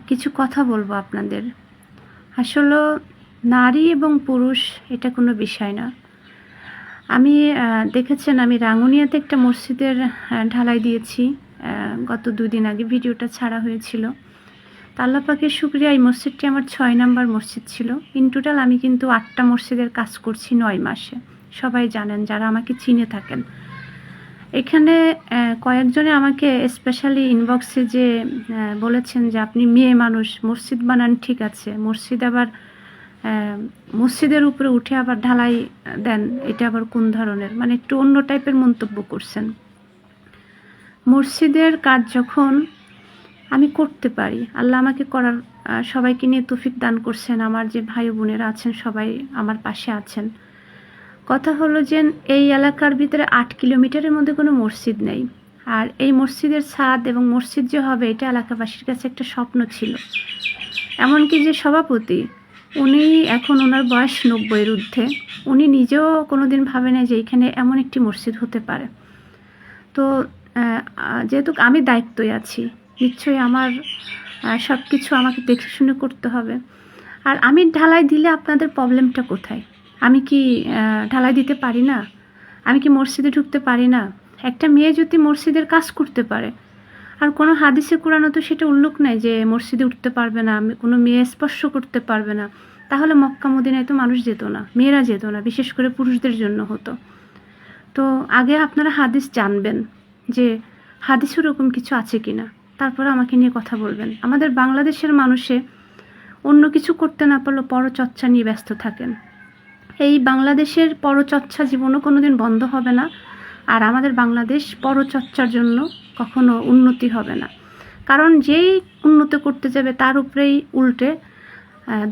কিছু কথা বলবো আপনাদের। আসলে নারী এবং পুরুষ এটা কোনো বিষয় না। আমি দেখেছেন আমি রাঙ্গুনিয়াতে একটা মসজিদের ঢালাই দিয়েছি। গত 2 দিন আগে ভিডিওটা ছাড়া হয়েছিল। তো আল্লাহ পাকের শুকরিয়া, এই মসজিদটি আমার 6 নাম্বার মসজিদ ছিল। ইন টোটাল আমি কিন্তু 8টা মসজিদের কাজ করছি 9 মাসে। সবাই জানেন যারা আমাকে চিনে থাকেন। এখানে কয়েকজনে আমাকে স্পেশালি ইনবক্সে যে বলেছেন যে আপনি মেয়ে মানুষ, মসজিদ বানান ঠিক আছে, মসজিদ আবার মসজিদের উপরে উঠে আবার ঢালাই দেন, এটা আবার কোন ধরনের, মানে একটু অন্য টাইপের মন্তব্য করছেন। মসজিদের কাজ যখন আমি করতে পারি, আল্লাহ আমাকে করার সবাইকে নিয়ে তৌফিক দান করছেন। আমার যে ভাই বোনেরা আছেন সবাই আমার পাশে আছেন। কথা হলো যে এই এলাকার ভিতরে 8 কিলোমিটারের মধ্যে কোনো মসজিদ নেই। আর এই মসজিদের ছাদ এবং মসজিদ যে হবে এটা এলাকাবাসীর কাছে একটা স্বপ্ন ছিল। এমনকি যে সভাপতি, উনি এখন ওনার বয়স 90-এর ঊর্ধ্বে, উনি নিজেও কোনোদিন ভাবে না যে এখানে এমন একটি মসজিদ হতে পারে। তো যেহেতু আমি দায়িত্বই আছি, নিশ্চয়ই আমার সব কিছু আমাকে দেখে শুনে করতে হবে। আর আমি ঢালাই দিলে আপনাদের প্রবলেমটা কোথায়? আমি কি ঢালাই দিতে পারি না? আমি কি মসজিদে ঢুকতে পারি না? একটা মেয়ে যদি মসজিদের কাজ করতে পারে, আর কোনো হাদিসে কোরআনে তো সেটা উল্লেখ নাই যে মসজিদে উঠতে পারবে না, কোনো মেয়ে স্পর্শ করতে পারবে না, তাহলে মক্কা মদিনায় তো মানুষ যেত না, মেয়েরা যেত না, বিশেষ করে পুরুষদের জন্য হতো। তো আগে আপনারা হাদিস জানবেন যে হাদিসে ওরকম কিছু আছে কিনা, তারপরে আমাকে নিয়ে কথা বলবেন। আমাদের বাংলাদেশের মানুষে অন্য কিছু করতে না পারলেও পরচর্চা নিয়ে ব্যস্ত থাকেন। এই বাংলাদেশের পরচর্চা জীবনও কোনোদিন বন্ধ হবে না। আর আমাদের বাংলাদেশ পরচর্চার জন্য কখনো উন্নতি হবে না। কারণ যেই উন্নতি করতে যাবে তার উপরেই উল্টে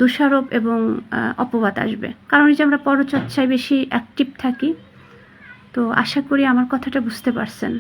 দোষারোপ এবং অপবাদ আসবে। কারণ এই যে আমরা পরচর্চায় বেশি অ্যাক্টিভ থাকি। তো আশা করি আমার কথাটা বুঝতে পারছেন।